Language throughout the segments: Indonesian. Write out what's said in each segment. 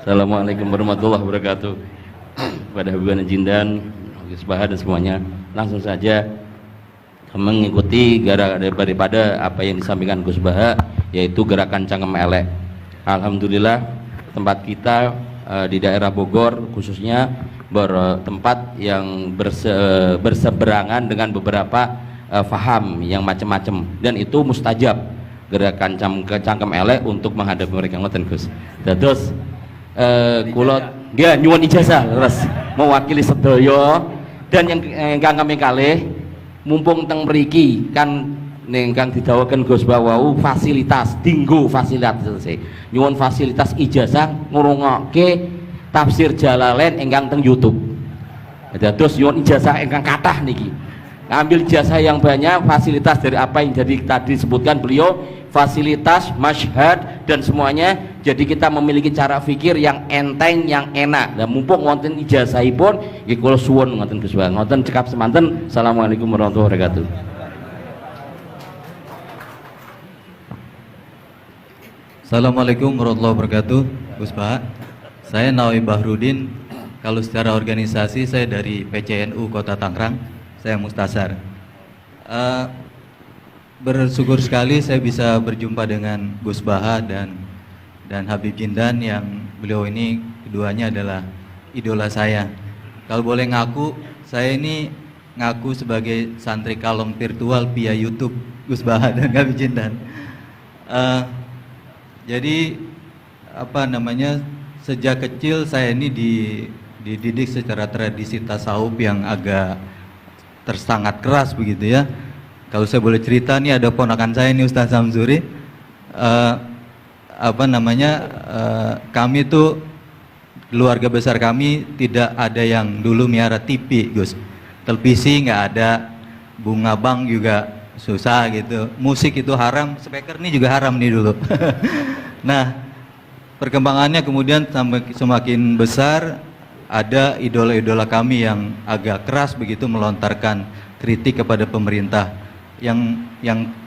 Assalamualaikum warahmatullahi wabarakatuh. Pada hubungan Jindan, Gus Baha dan semuanya, langsung saja mengikuti daripada apa yang disampaikan Gus Baha, yaitu gerakan Cangkem Elek. Alhamdulillah tempat kita di daerah Bogor khususnya bertempat yang berseberangan dengan beberapa faham yang macam-macam, dan itu mustajab gerakan Cangkem Elek untuk menghadapi mereka. Ngoten Gus. Dados kula nggih nyuwun ijazah terus mewakili sedaya, dan yang ingkang kami kalih mumpung teng mriki kan ingkang didhawuhaken Gus Bawau fasilitas dinggo fasilitas nyuwun fasilitas ijazah ngrungokke tafsir Jalalain ingkang teng YouTube. Dados nyuwun ijazah ingkang kathah niki. Ambil ijazah yang banyak, fasilitas dari apa yang jadi tadi disebutkan beliau, fasilitas, masyhad dan semuanya. Jadi kita memiliki cara fikir yang enteng, yang enak. Dan mumpung wonten ijazahipun nggih kula suwun ngoten Gus Bang. Ngoten cekap semanten. Assalamualaikum warahmatullahi wabarakatuh. Assalamualaikum warahmatullahi wabarakatuh. Gus Baha, saya Nawawi Bahrudin. Kalau secara organisasi saya dari PCNU Kota Tangerang. Saya Mustasar. Bersyukur sekali saya bisa berjumpa dengan Gus Baha dan Habib Jindan, yang beliau ini keduanya adalah idola saya. Kalau boleh ngaku, saya ini ngaku sebagai santri kalong virtual via YouTube Gus Baha dan Habib Jindan. Jadi apa namanya, sejak kecil saya ini dididik secara tradisi tasawuf yang agak tersangat keras begitu ya. Kalau saya boleh cerita nih, ada ponakan saya nih Ustaz Samsuri, kami tuh keluarga besar kami tidak ada yang dulu miara TV Gus, televisi nggak ada, bunga bank juga susah gitu, musik itu haram, speaker nih juga haram nih dulu. Nah perkembangannya kemudian sampai semakin besar, ada idola-idola kami yang agak keras begitu melontarkan kritik kepada pemerintah, yang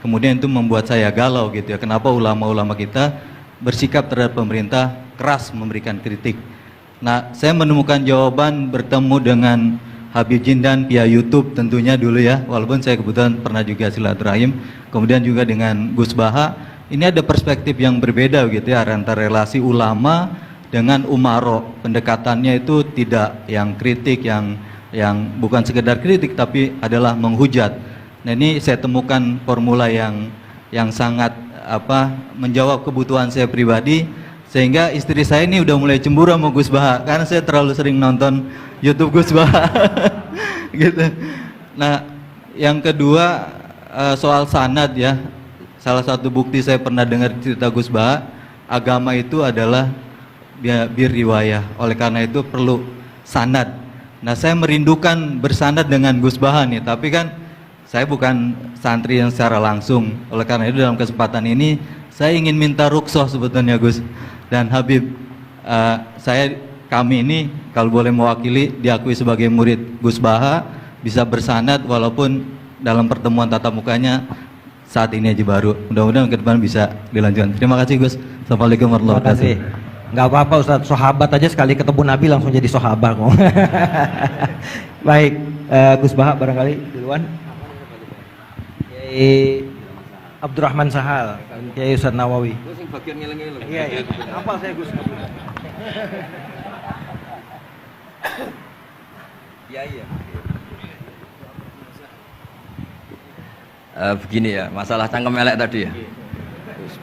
kemudian itu membuat saya galau gitu ya. Kenapa ulama-ulama kita bersikap terhadap pemerintah keras memberikan kritik? Nah, saya menemukan jawaban bertemu dengan Habib Jindan via YouTube tentunya dulu ya, walaupun saya kebetulan pernah juga silaturahim. Kemudian juga dengan Gus Baha, ini ada perspektif yang berbeda gitu ya, antara relasi ulama dengan umaro. Pendekatannya itu tidak yang kritik, yang bukan sekedar kritik tapi adalah menghujat. Nah ini saya temukan formula yang sangat menjawab kebutuhan saya pribadi, sehingga istri saya ini udah mulai cemburu sama Gus Baha karena saya terlalu sering nonton YouTube Gus Baha. Gitu. Nah yang kedua, soal sanad ya, salah satu bukti saya pernah dengar cerita Gus Baha, agama itu adalah bir riwayah, oleh karena itu perlu sanad. Nah saya merindukan bersanad dengan Gus Baha nih, tapi kan saya bukan santri yang secara langsung. Oleh karena itu dalam kesempatan ini saya ingin minta rukhsah sebetulnya Gus dan Habib, kami ini kalau boleh mewakili diakui sebagai murid Gus Baha, bisa bersanad walaupun dalam pertemuan tatap mukanya saat ini aja baru. Mudah-mudahan ke depan bisa dilanjutkan. Terima kasih Gus. Assalamualaikum warahmatullahi wabarakatuh. Nggak apa-apa Ustadz, sahabat aja sekali ketemu Nabi langsung jadi sahabat kok. Baik, Gus Baha barangkali duluan. Kiai Abdurrahman Sahal, Kiai Ustadz Nawawi. Iya, apa saya Gus? Iya. Begini ya, masalah Cangkem Elek tadi ya.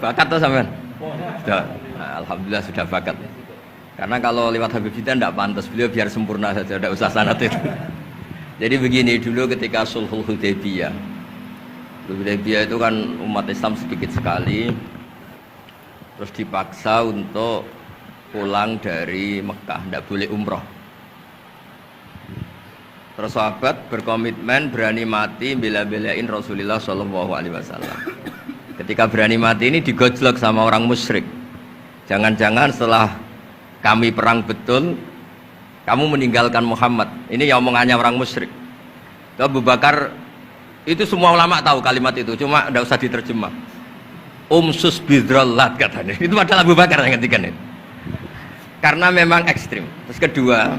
Bakat tuh sampean? Sudah, alhamdulillah sudah bakat. Karena kalau lewat Habib Jindan tidak pantas, beliau biar sempurna saja, tidak usah sanad itu. Jadi begini, dulu ketika Sulhul Hudaybiyah itu kan umat Islam sedikit sekali, terus dipaksa untuk pulang dari Mekah, tidak boleh umroh. Terus sahabat berkomitmen berani mati bela-belain Rasulullah SAW. Ketika berani mati ini digojlok sama orang musyrik. Jangan-jangan setelah kami perang betul, kamu meninggalkan Muhammad. Ini yang omongannya orang musyrik. Abu Bakar, itu semua ulama tahu kalimat itu, cuma tidak usah diterjemah. Umsus bidrollat katanya. Itu adalah Abu Bakar yang ketikan itu. karena memang ekstrim. Terus kedua,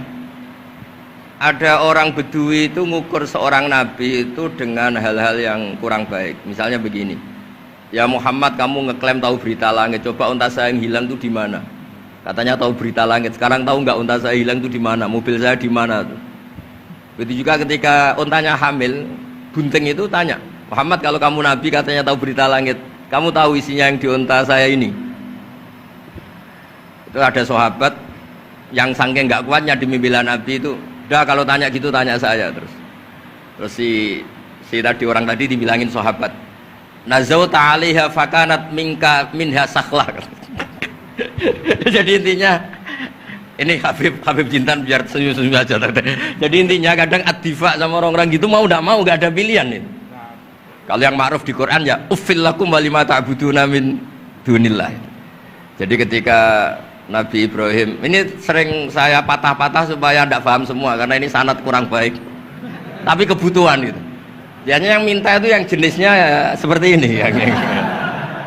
ada orang Bedui itu ngukur seorang nabi itu dengan hal-hal yang kurang baik. Misalnya begini, ya Muhammad, kamu ngeklaim tahu berita langit, coba unta saya yang hilang itu di mana? Katanya tahu berita langit, sekarang tahu nggak unta saya hilang itu di mana? Mobil saya di mana? Begitu juga ketika untanya hamil, bunting itu tanya, Muhammad, kalau kamu nabi katanya tahu berita langit, kamu tahu isinya yang di unta saya ini? Itu ada sahabat yang saking nggak kuatnya demi bela nabi itu, udah kalau tanya gitu tanya saya. Terus si tadi orang tadi dibilangin sahabat, nazauta 'alaiha fakanat minha sakhlah. Jadi intinya ini Habib Jintan biar senyum-senyum aja. Jadi intinya kadang ad-difa sama orang-orang gitu mau tidak mau nggak ada pilihan itu. Kalau yang ma'ruf di Quran ya uffil lakum wa lima ta'buduna min dunillah. Jadi ketika Nabi Ibrahim, ini sering saya patah-patah supaya tidak paham semua karena ini sanad kurang baik. Tapi kebutuhan itu. Biasanya yang minta itu yang jenisnya ya seperti ini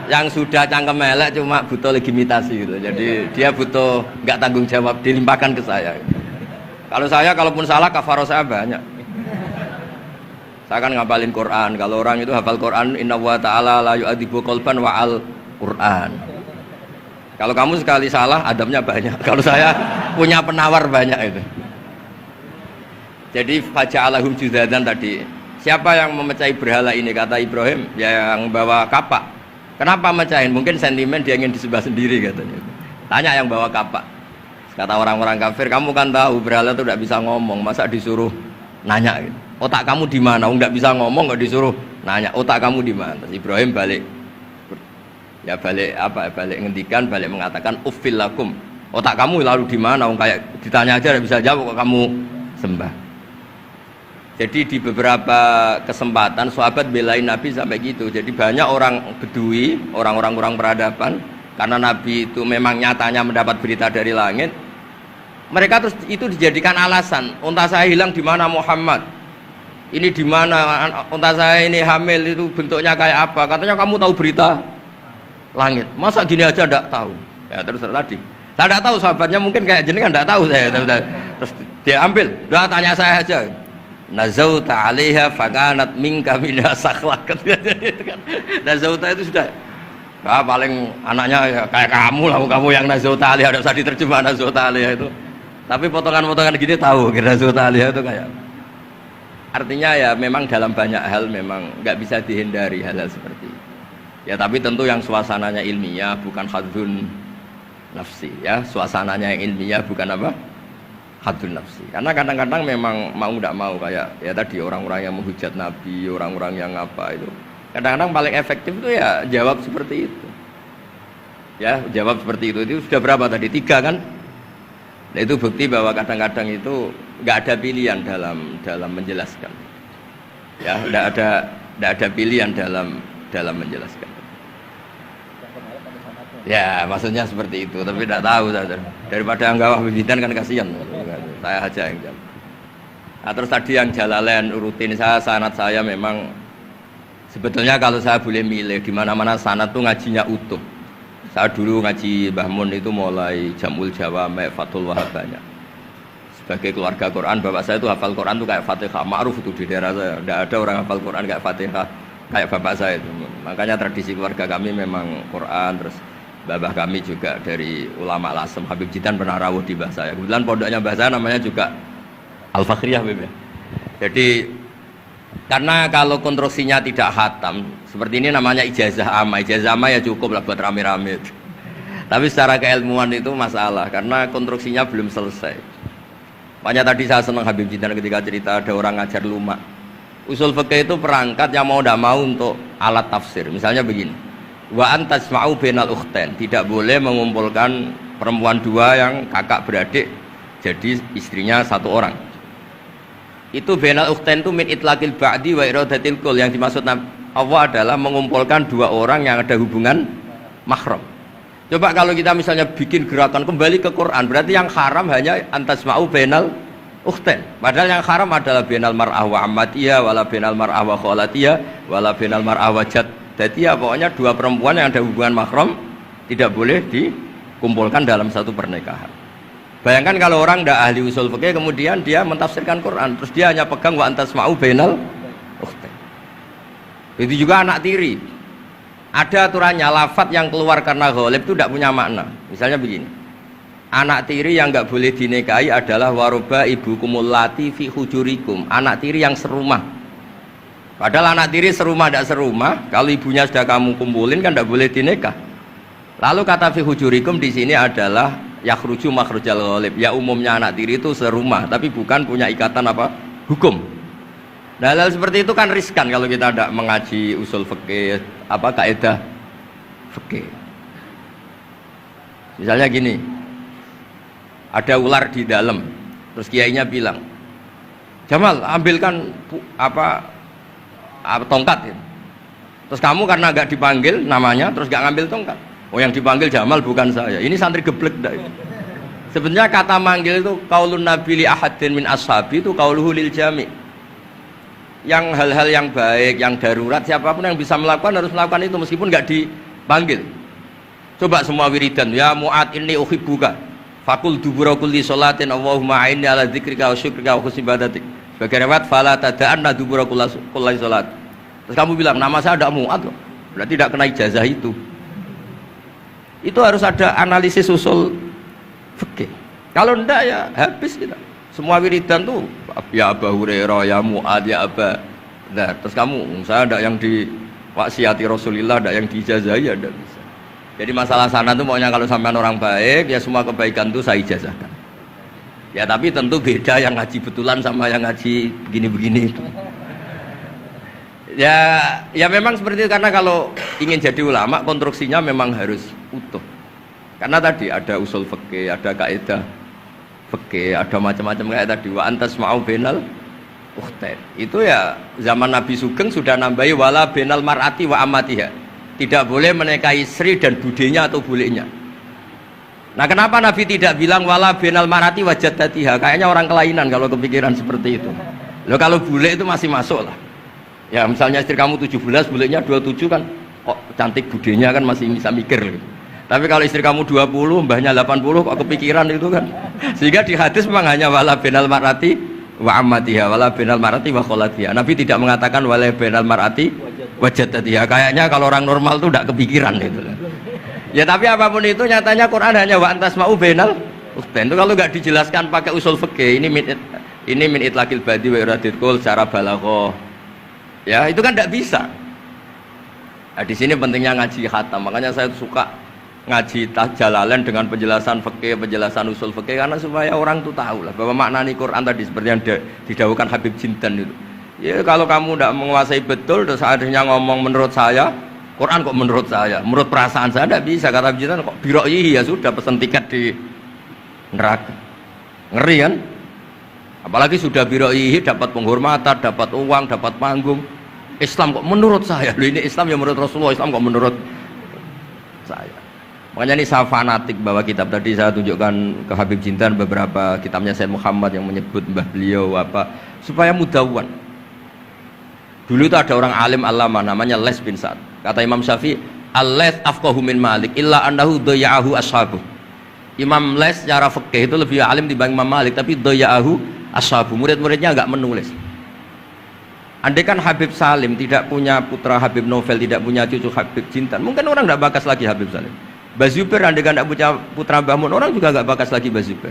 yang sudah cangkem elek cuma butuh legitimasi gitu. Jadi dia butuh nggak tanggung jawab, dilimpahkan ke saya. Kalau saya kalaupun salah kafaro saya banyak. Saya kan ngapalin Quran. Kalau orang itu hafal Quran, inna wa ta'ala la yu'adzibu qalban wa al Quran. Kalau kamu sekali salah, adabnya banyak. Kalau saya punya penawar banyak itu. Jadi faja'alahum judadan tadi. Siapa yang memecahi berhala ini? Kata Ibrahim, ya yang bawa kapak. Kenapa mecahin? Mungkin sentimen dia ingin disembah sendiri katanya. Tanya yang bawa kapak. Kata orang-orang kafir, kamu kan tahu berhala itu tidak bisa ngomong, masa disuruh nanya gitu. Otak kamu di mana? Nggak bisa ngomong, nggak disuruh nanya. Otak kamu di mana? Ibrahim balik. Ya balik ngendikan, balik mengatakan uffil lakum. Otak kamu lalu di mana? Kayak ditanya aja tidak bisa jawab kok kamu sembah. Jadi di beberapa kesempatan sahabat belain Nabi sampai gitu. Jadi banyak orang Bedui, orang-orang peradaban, karena Nabi itu memang nyatanya mendapat berita dari langit. Mereka terus itu dijadikan alasan. Unta saya hilang di mana Muhammad? Ini di mana? Unta saya ini hamil itu bentuknya kayak apa? Katanya kamu tahu berita langit. Masa gini aja enggak tahu? Ya terus tadi. Saya enggak tahu, sahabatnya mungkin kayak jenengan enggak tahu saya. Terus dia ambil, udah tanya saya aja. Nazauta 'alaiha fakanat minka minha sakhlah. Nazauta itu sudah paling anaknya ya, kayak kamu lah, kamu yang nazauta 'alaiha, enggak usah diterjemah nazauta 'alaiha itu. Tapi potongan-potongan gini tahu kira nazauta 'alaiha itu kayak. Artinya ya memang dalam banyak hal memang nggak bisa dihindari hal-hal seperti itu. Ya tapi tentu yang suasananya ilmiah bukan hadun nafsi ya, suasananya yang ilmiah bukan apa? Hadun nafsi. Karena kadang-kadang memang mau tidak mau kayak ya tadi orang-orang yang menghujat Nabi, orang-orang yang apa itu. Kadang-kadang paling efektif itu ya jawab seperti itu. Ya, jawab seperti itu. Itu sudah berapa tadi? 3 kan? Nah, itu bukti bahwa kadang-kadang itu nggak ada pilihan dalam menjelaskan. Ya, nggak ada pilihan dalam menjelaskan. Ya, maksudnya seperti itu. Tapi tidak tahu saja. Daripada anggawah bibitan kan kasihan. Saya aja yang jawab. Nah, terus tadi yang Jalalain rutin sanad saya memang sebetulnya kalau saya boleh milih di mana-mana sanad tuh ngajinya utuh. Saya dulu ngaji Mbah Mun itu mulai Jamul Jawami, Fathul Wahab banyak. Sebagai keluarga Quran, bapak saya itu hafal Quran tuh kayak Fatihah, ma'ruf itu di daerah saya. Tidak ada orang hafal Quran kayak Fatihah kayak bapak saya itu. Makanya tradisi keluarga kami memang Quran. Terus babah kami juga dari ulama Lasem, Habib Jitan pernah rawuh di mbah saya. Kebetulan pondoknya mbah saya namanya juga Al-Fakhriyah Habib. Jadi karena kalau konstruksinya tidak khatam seperti ini namanya ijazah amma. Ijazah amma ya cukup lah buat rame-rame. Tapi secara keilmuan itu masalah karena konstruksinya belum selesai. Makanya tadi saya senang Habib Jitan ketika cerita ada orang ngajar lumak. Usul fikih itu perangkat yang mau tidak mau untuk alat tafsir. Misalnya begini, wa antasma'u bainal ukhtain, tidak boleh mengumpulkan perempuan 2 yang kakak beradik jadi istrinya 1 orang. Itu bainal ukhtain itu min itlaqil ba'di wa iradatil kul, yang dimaksud Allah adalah mengumpulkan 2 orang yang ada hubungan mahram. Coba kalau kita misalnya bikin gerakan kembali ke Quran, berarti yang haram hanya antasma'u bainal ukhtain. Padahal yang haram adalah bainal mar'ah wa ammatiyah wala bainal mar'ah wa khalatiyah wala bainal mar'ah wa jaddatiyah. Pokoknya 2 perempuan yang ada hubungan mahram tidak boleh dikumpulkan dalam satu pernikahan. Bayangkan kalau orang tidak ahli usul fikih kemudian dia mentafsirkan Quran, terus dia hanya pegang wa antasma'u bainal ukhtain. Itu juga anak tiri. Ada aturannya, lafadz yang keluar karena ghalib itu tidak punya makna. Misalnya begini, anak tiri yang nggak boleh dinikahi adalah waroba ibukumul lati fi hujurikum, anak tiri yang serumah. Padahal anak tiri serumah tidak serumah, kalau ibunya sudah kamu kumpulin kan tidak boleh dinikah. Lalu kata fi hujurikum di sini adalah yakhruju makhrujal ghalib. Ya umumnya anak tiri itu serumah, tapi bukan punya ikatan apa? Hukum. Nah, hal seperti itu kan riskan kalau kita tidak mengaji usul fikih, apa kaidah fikih. Misalnya gini, ada ular di dalam, terus kiainya bilang, Jamal ambilkan tongkat ya. Terus kamu karena gak dipanggil namanya, terus gak ngambil tongkat. Oh yang dipanggil Jamal bukan saya. Ini santri geblek dah. Sebenarnya kata manggil itu qaulun nabi li ahadin min ashabi itu qauluhu lil jami'. Yang hal-hal yang baik, yang darurat, siapapun yang bisa melakukan harus melakukan itu meskipun nggak dipanggil. Coba semua wiridan, ya Mu'ad inni uhibbuka fakul dubura kulli sholatin Allahumma a'inni ala dzikrika wa syukrika wa husni ibadatik. Sebagai riwayat fala tada'anna dubura kulli sholat. Terus kamu bilang nama saya ada Mu'ad loh, berarti tidak kena ijazah itu. Itu harus ada analisis usul fikih. Kalau enggak ya habis kita. Semua wiridan tuh ya Abu Hurairah, ya Mu'ad, ya Aba. Nah, terus kamu, saya ada yang di waksiati Rasulullah, ada yang diijazahi, ya ada bisa. Jadi masalah sana tuh maunya kalau sampean orang baik, ya semua kebaikan tuh saya ijazahkan. Ya tapi tentu beda yang ngaji betulan sama yang ngaji begini-begini itu. Ya memang seperti itu, karena kalau ingin jadi ulama konstruksinya memang harus utuh. Karena tadi ada usul fikih, ada kaidah fikih, ada macam-macam kayak tadi wa antasma'u bainal ukhtain. Itu ya zaman Nabi Sugeng sudah nambahi wala bainal mar'ati wa amatiha. Tidak boleh menikahi istri dan budenya atau bulenya. Nah, kenapa Nabi tidak bilang wala bainal mar'ati wa jaddatiha? Kayaknya orang kelainan kalau kepikiran seperti itu. Loh, kalau bule itu masih masuk lah. Ya misalnya istri kamu 17, bulenya 27 kan kok cantik budenya kan masih bisa mikir gitu. Tapi kalau istri kamu 20, mbahnya 80 kok kepikiran itu kan. Sehingga di hadis memang hanya wala binal mar'ati wa ammatiha, wala binal mar'ati wa kholatiha. Nabi tidak mengatakan wala binal mar'ati wa jaddatiha. Kayaknya kalau orang normal tuh tidak kepikiran itu. Ya tapi apapun itu nyatanya Quran hanya wa antasma'u bainal ukhtain. Itu kalau nggak dijelaskan pakai usul fikih, ini min itlaqil badi wa iradil qul secara balaghah. Ya, itu kan tidak bisa. Nah, di sini pentingnya ngaji khatam. Makanya saya suka ngaji Jalalain dengan penjelasan fikih, penjelasan usul fikih, karena supaya orang tuh tahu lah bahwa maknani Quran tadi seperti yang didahulukan Habib Jindan itu. Ya kalau kamu tidak menguasai betul terus akhirnya ngomong menurut saya, Quran kok menurut saya, menurut perasaan saya tidak bisa. Kata Habib Jindan kok biro'ihi, ya sudah pesen tiket di neraka. Ngeri kan? Apalagi sudah biro'ihi dapat penghormatan, dapat uang, dapat panggung. Islam kok menurut saya, loh ini Islam ya menurut Rasulullah, Islam kok menurut saya. Makanya ini saya fanatik bahwa kitab tadi saya tunjukkan ke Habib Jindan beberapa kitabnya Sayyid Muhammad yang menyebut mbah beliau apa supaya mudawwan. Dulu itu ada orang alim alama namanya Les bin Sa'ad. Kata Imam Syafi'i, "Al-Les afqahu min Malik illa annahu daya'ahu ashabu." Imam Les secara fikih itu lebih alim dibanding Imam Malik, tapi daya'ahu ashabu. Murid-muridnya enggak menulis. Andai kan Habib Salim tidak punya putra Habib Novel, tidak punya cucu Habib Jindan, mungkin orang enggak bakas lagi Habib Salim. Bazuber andai kan tidak punya putra Mbah Mun, orang juga nggak bakas lagi Bazuber.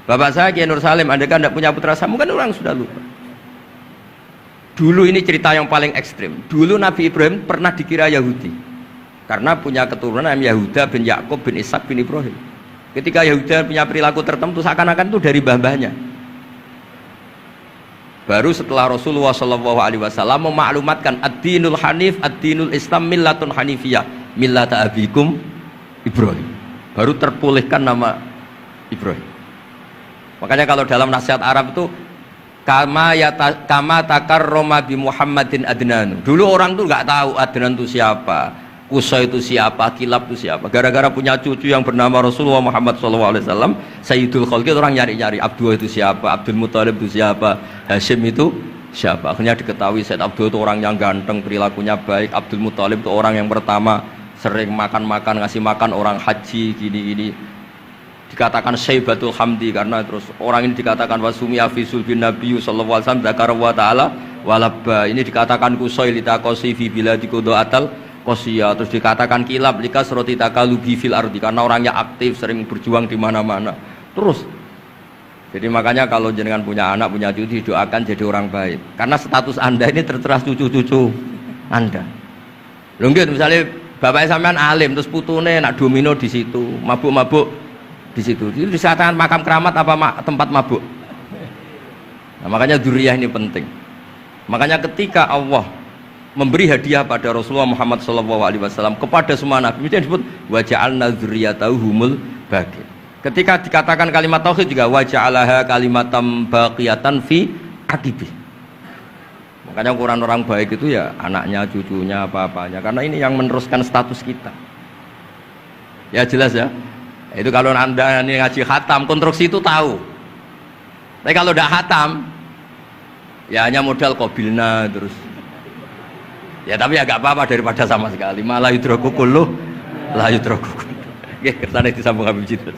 Bapak saya Kiai Nur Salim andai kan tidak punya putra Samu, kan orang sudah lupa. Dulu ini cerita yang paling ekstrim. Dulu Nabi Ibrahim pernah dikira Yahudi karena punya keturunan Yahuda bin Yakub bin Ishak bin Ibrahim. Ketika Yahuda punya perilaku tertentu seakan-akan itu dari mbah-mbahnya. Baru setelah Rasulullah SAW memaklumatkan ad-dinul hanif, ad-dinul Islam millatun hanifiyah, millata abikum Ibrahim, baru terpulihkan nama Ibrahim. Makanya kalau dalam nasihat Arab itu kama takarrama bi Muhammadin Adnan. Dulu orang tuh nggak tahu Adnan itu siapa, Kusai itu siapa, Kilab itu siapa. Gara-gara punya cucu yang bernama Rasulullah Muhammad SAW, Sayyidul Khalqi, orang nyari-nyari Abdullah itu siapa, Abdul Muthalib itu siapa, Hashim itu siapa. Akhirnya diketahui Sayyid Abdullah itu orang yang ganteng, perilakunya baik. Abdul Muthalib itu orang yang pertama sering makan-makan, ngasih makan orang haji, gini-gini. dikatakan Syaibatul Hamdi karena terus orang ini dikatakan wasumi afisul bin Nabi sallallahu alaihi wasallam dzakara wa ta'ala walabba, ini dikatakan kusoi litakosi fi biladi atal kosia, terus dikatakan kilab likas roti takalubi fil ardi karena orangnya aktif sering berjuang di mana-mana terus. Jadi makanya kalau jenengan punya anak punya cucu doakan jadi orang baik karena status anda ini tertera cucu-cucu anda. Lho nggih misalnya bapak sampean alim terus putune nak domino di situ mabuk-mabuk di situ itu disatakan makam keramat apa tempat mabuk. Nah, makanya dzurriyyah ini penting. Makanya ketika Allah memberi hadiah pada Rasulullah Muhammad SAW kepada semua nabi itu disebut wa ja'alna dzurriyyatahu humul baqin. Ketika dikatakan kalimat tauhid juga wa ja'alaha kalimatam baqiyatan fi aqibi. Makanya ukuran orang baik itu ya anaknya, cucunya, apa-apanya karena ini yang meneruskan status kita. Ya jelas ya. Itu kalau anda ini ngaji khatam konstruksi itu tahu. Tapi kalau tidak khatam ya hanya modal qabilna terus. Ya tapi ya gak apa-apa daripada sama sekali. Malah yudroku kulluh la yudroku. Nggih kersane disambung Habib Jidat.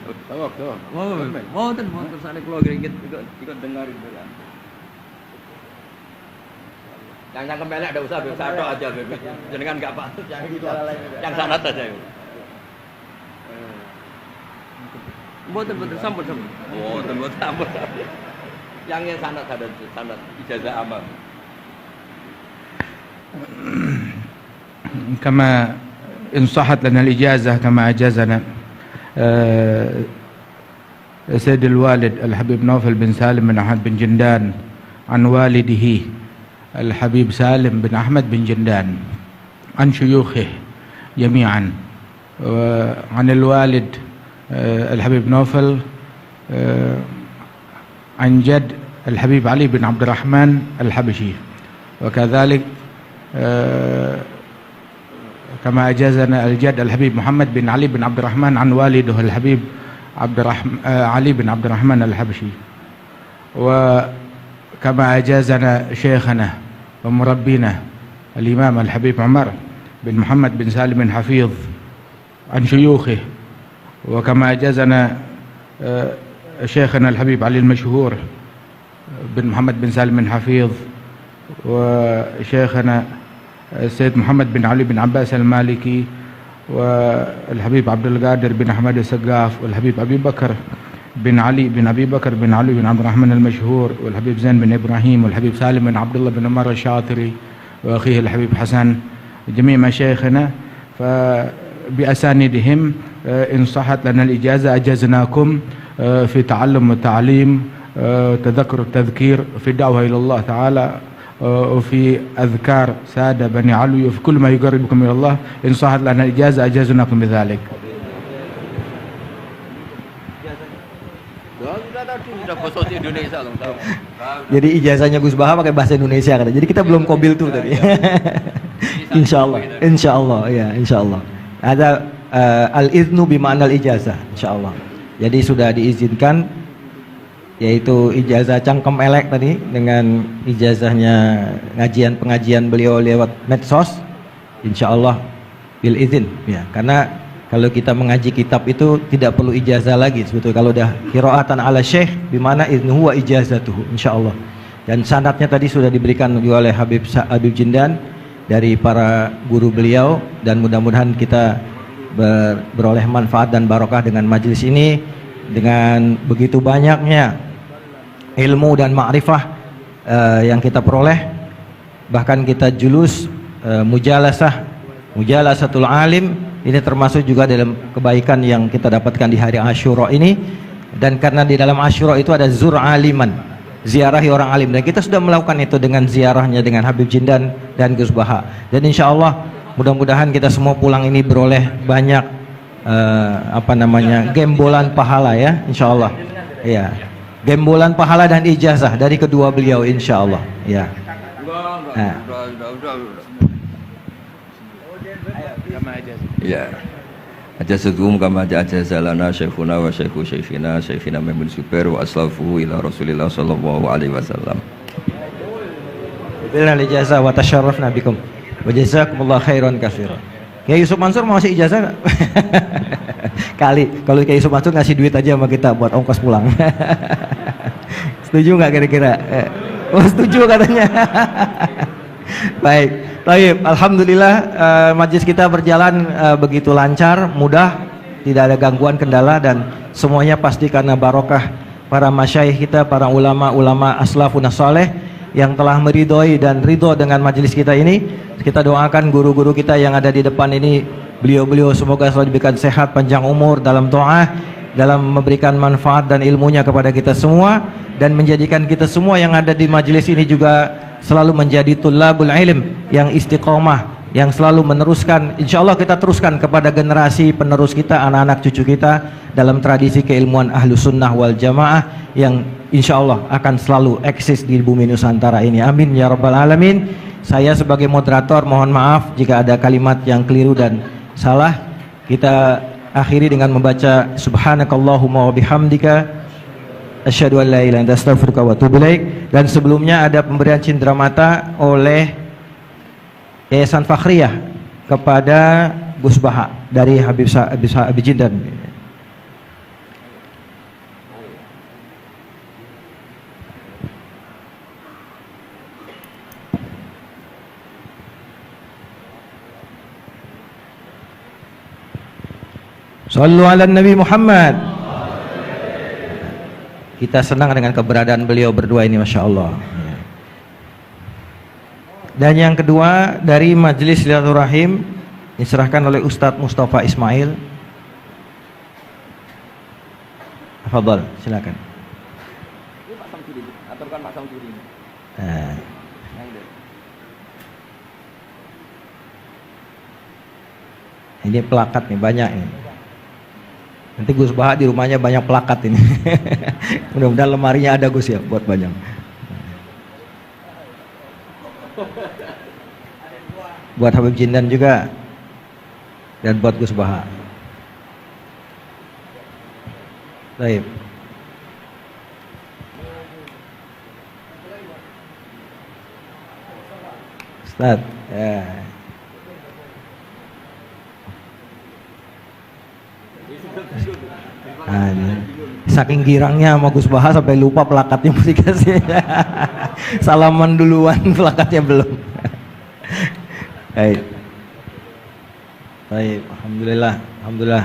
Mau kersane kula ikut dengarin ya. Yang cangkem pelek ada usah Habib Sadok aja Habib. Jenengan enggak patut yang itu. Yang sanad aja. Mboten sampun. Mboten sampun. Yang sanad ijazah amal. كما إن صحت لنا الإجازة كما أجازنا سيد الوالد الحبيب نوفل بن سالم بن أحمد بن جندان عن والده الحبيب سالم بن أحمد بن جندان عن شيوخه جميعا عن الوالد الحبيب نوفل عن جد الحبيب علي بن عبد الرحمن الحبشي وكذلك كما أجازنا الجد الحبيب محمد بن علي بن عبد الرحمن عن والده الحبيب علي بن عبد الرحمن الحبشي وكما أجازنا شيخنا ومربينا الإمام الحبيب عمر بن محمد بن سالم بن حفيظ عن شيوخه وكما أجازنا شيخنا الحبيب علي المشهور بن محمد بن سالم بن حفيظ وشيخنا السيد محمد بن علي بن عباس المالكي والحبيب عبد القادر بن أحمد السقاف والحبيب أبي بكر بن علي بن أبي بكر بن علي بن عبد الرحمن المشهور والحبيب زين بن إبراهيم والحبيب سالم بن عبد الله بن عمر الشاطري وأخيه الحبيب حسن جميع مشايخنا فبأسانيدهم إن صحت لنا الإجازة أجزناكم في تعلم والتعليم تذكر التذكير في الدعوة إلى الله تعالى وفي أذكار سادة بني علوي وفي كل ما يقربكم إلى الله إن صحت لنا الإجازة أجازناكم بذلك. Jadi ijazahnya Gus Baha pakai bahasa Indonesia kan. Jadi kita belum kobil tuh tadi. Insya Allah, ya insya Allah. Ada al-iznu bima'na al-ijazah, insya Allah. Jadi sudah diizinkan, yaitu ijazah cangkem elek tadi dengan ijazahnya pengajian beliau lewat medsos, insya Allah bil izin, ya. Karena kalau kita mengaji kitab itu tidak perlu ijazah lagi sebetulnya. Kalau udah qiraatan ala syekh bimana iznuhu wa ijazatuhu, insya Allah. Dan sanadnya tadi sudah diberikan juga oleh Habib Jindan dari para guru beliau, dan mudah-mudahan kita beroleh manfaat dan barokah dengan majelis ini, dengan begitu banyaknya ilmu dan ma'rifah yang kita peroleh. Bahkan kita julus mujalasatul alim, ini termasuk juga dalam kebaikan yang kita dapatkan di hari Asyura ini. Dan karena di dalam Asyura itu ada zur aliman, ziarahi orang alim, dan kita sudah melakukan itu dengan ziarahnya dengan Habib Jindan dan Gus Baha. Dan insya Allah mudah-mudahan kita semua pulang ini beroleh banyak gembolan pahala, ya insya Allah, ya, gembolan pahala dan ijazah dari kedua beliau insya Allah, ya. Ya, ajazakum kama ajazalana syekhuna wa syekhu syekhina Maimun Zubair wa aslafuhu ila Rasulillah sallallahu alaihi wasallam. Bilal ijazah wa tasyarrafna bikum wa jazakumullah khairan katsiran. Kiai Yusuf Mansur mau ngasih ijazah nggak? Kali, kalau Kiai Yusuf Mansur ngasih duit aja sama kita buat ongkos pulang. Setuju nggak kira-kira? Oh setuju katanya. Baik, baik. Alhamdulillah majelis kita berjalan begitu lancar, mudah, tidak ada gangguan kendala dan semuanya pasti karena barokah para masyayikh kita, para ulama-ulama aslafun saleh yang telah meridhoi dan ridho dengan majelis kita ini. Kita doakan guru-guru kita yang ada di depan ini, beliau-beliau semoga selalu diberikan sehat, panjang umur dalam doa, dalam memberikan manfaat dan ilmunya kepada kita semua, dan menjadikan kita semua yang ada di majelis ini juga selalu menjadi tullabul ilm yang istiqomah, yang selalu meneruskan, insya Allah kita teruskan kepada generasi penerus kita, anak-anak cucu kita dalam tradisi keilmuan ahlu sunnah wal jamaah yang insya Allah akan selalu eksis di bumi Nusantara ini. Amin ya rabbal alamin. Saya sebagai moderator mohon maaf jika ada kalimat yang keliru dan salah. Kita akhiri dengan membaca subhanakallahumma wa bihamdika asyhadu an la ilaha illa anta astaghfiruka wa atubu ilaik. Dan sebelumnya ada pemberian cindera mata oleh Yayasan Fakhriyah kepada Gus Baha dari Habib Jindan. Sallu ala Nabi Muhammad. Kita senang dengan keberadaan beliau berdua ini, Masya Allah. Dan yang kedua dari Majelis Silaturahim diserahkan oleh Ustadz Mustafa Ismail. Fadhal, silakan. Ini plakat nih banyak ini. Nanti Gus Baha di rumahnya banyak plakat ini. Mudah-mudahan lemarinya ada Gus ya buat banyak. Buat Habib Jindan juga dan buat Gus Baha. Baik. Ustaz, ya. Saking girangnya sama Gus Baha sampai lupa plakatnya mesti kasih. Salaman duluan, plakatnya belum. Baik. Baik, alhamdulillah, alhamdulillah.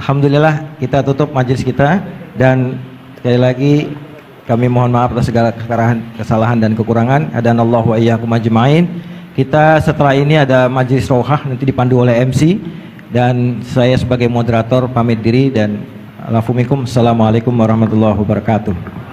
Alhamdulillah kita tutup majelis kita dan sekali lagi kami mohon maaf atas segala kesalahan dan kekurangan. Adanallahu wa iyyakum ajmain. Kita setelah ini ada majelis rohah nanti dipandu oleh MC. Dan saya sebagai moderator pamit diri dan Assalamualaikum warahmatullahi wabarakatuh.